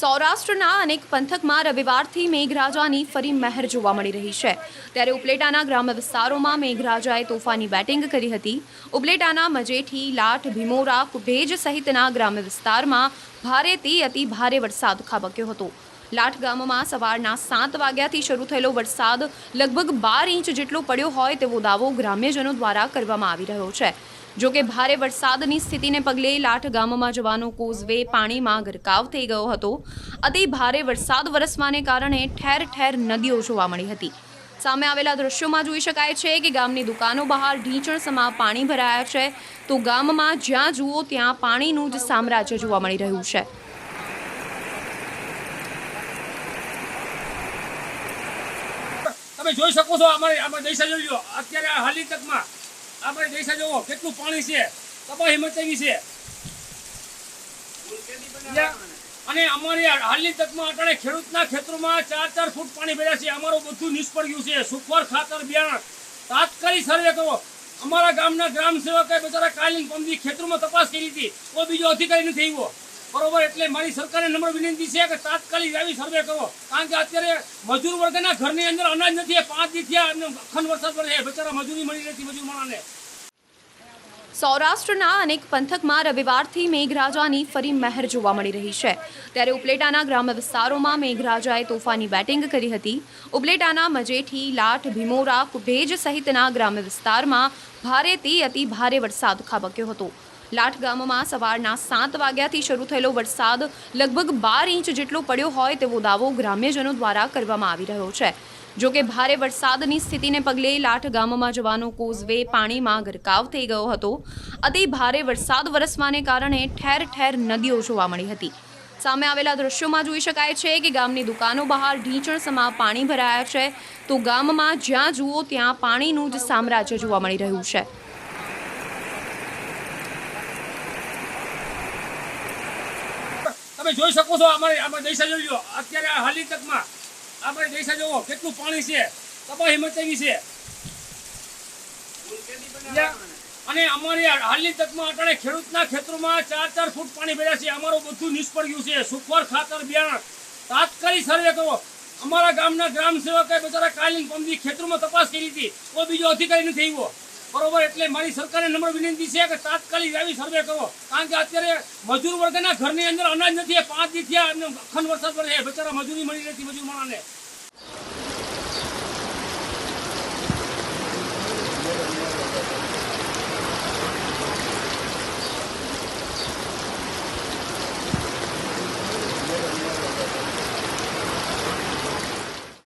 સૌરાષ્ટ્રના અનેક પંથકમાં રવિવારથી મેઘરાજાની ફરી મહેર જોવા મળી રહી છે। ત્યારે ઉપલેટાના ગ્રામ્ય વિસ્તારોમાં મેઘરાજાએ તોફાની બેટિંગ કરી હતી। ઉપલેટાના મજેઠી, લાઠ, ભીમોરા, કુઢેજ સહિતના ગ્રામ્ય વિસ્તારમાં ભારેથી અતિ ભારે વરસાદ ખાબક્યો હતો। લાઠ ગામમાં સવારના 7 વાગ્યાથી શરૂ થયેલો વરસાદ લગભગ 12 ઇંચ જેટલો પડ્યો હોય તેવો દાવો ગ્રામ્યજનો દ્વારા કરવામાં આવી રહ્યો છે। જો કે ભારે વરસાદની સ્થિતિને પગલે લાઠ ગામમાં જવાનો કોઝવે પાણીમાં ગરકાવ થઈ ગયો હતો। અતિ ભારે વરસાદ વરસવાને કારણે ઠેર ઠેર નદીઓ જોવા મળી હતી। સામે આવેલા દ્રશ્યોમાં જોઈ શકાય છે કે ગામની દુકાનો બહાર ઢીંચણસમા પાણી ભરાયા છે, તો ગામમાં જ્યાં જુઓ ત્યાં પાણીનું જ સામ્રાજ્ય જોવા મળી રહ્યું છે। તમે જોઈ શકો છો અમારે દેશા જોઈ લો અત્યારે હાલની તકમાં આપણે દેશા જોવો કેટલું પાણી છે, તબાહી મચાવી છે। અને અમારી હાલની તકમાં અટાણે ખેડૂતના ખેતરોમાં 4-4 ફૂટ પાણી ભર્યા છે। અમારું બધું નિષ્ફળ ગયું છે। સુખવર ખાતર બિયારણ તાત્કાલિક સર્વે કરો। અમારા ગામના ગ્રામ સેવકે બિચારા કાલીન પંપથી ખેતરોમાં તપાસ કરી હતી, કોઈ બીજો અધિકારી નથી આવ્યો બરોબર। એટલે મારી સરકારને નમ્ર વિનંતી છે કે તાત્કાલિક આવી સર્વે કરો, કારણ કે અત્યારે મજૂર વર્ગના ઘરની અંદર અનાજ નથી। 5 દી થયા એમને અખંડ વરસાદ પડે, બિચારા મજૂરી મળી નથી મજૂર માણસને। સૌરાષ્ટ્રના અનેક પંથકમાં રવિવારથી મેઘરાજાની ફરી મહેર જોવા મળી રહી છે। ત્યારે ઉપલેટાના ગ્રામ્ય વિસ્તારોમાં મેઘરાજાએ તોફાની બેટિંગ કરી હતી। ઉપલેટાના મજેઠી, લાઠ, ભીમોરા, કુઢેજ સહિતના ગ્રામ્ય વિસ્તારમાં ભારેથી અતિ ભારે વરસાદ ખાબક્યો હતો। લાઠ ગામમાં સવારના 7 વાગ્યાથી શરૂ થયેલો વરસાદ લગભગ 12 ઇંચ જેટલો પડ્યો હોય તેવો દાવો ગ્રામ્યજનો દ્વારા કરવામાં આવી રહ્યો છે। જો કે ભારે વરસાદની સ્થિતિને પગલે લાઠ ગામમાં જવાનો કોઝવે પાણીમાં ગરકાવ થઈ ગયો હતો। અતિ ભારે વરસાદ વરસવાને કારણે ઠેર ઠેર નદીઓ જોવા મળી હતી। સામે આવેલા દ્રશ્યોમાં જોઈ શકાય છે કે ગામની દુકાનો બહાર ઢીંચણસમા પાણી ભરાયા છે, તો ગામમાં જ્યાં જુઓ ત્યાં પાણીનું જ સામ્રાજ્ય જોવા મળી રહ્યું છે। તમે જોઈ શકો છો અમારે દેશા જોઈ લો અત્યારે હાલની તકમાં આપણે દેશા જોવો કેટલું પાણી છે, તબાહી મચાવી છે। અને અમારી હાલની તકમાં અટાણે ખેડૂતના ખેતરોમાં 4-4 ફૂટ પાણી ભર્યા છે। અમારું બધું નિષ્ફળ ગયું છે। સુખવર ખાતર બિયારણ તાત્કાલિક સર્વે કરો। અમારા ગામના ગ્રામ સેવકે બિચારા કાલીન પંપથી ખેતરોમાં તપાસ કરી હતી, કોઈ બીજો અધિકારી નથી આવ્યો બરોબર। એટલે મારી સરકારને નમ્ર વિનંતી છે કે તાત્કાલિક આવી સર્વે કરો, કારણ કે અત્યારે મજૂર વર્ગના ઘરની અંદર અનાજ નથી। 5 દી થયા એમને અખંડ વરસાદ પડે, બિચારા મજૂરી મળી નથી મજૂર માણસને।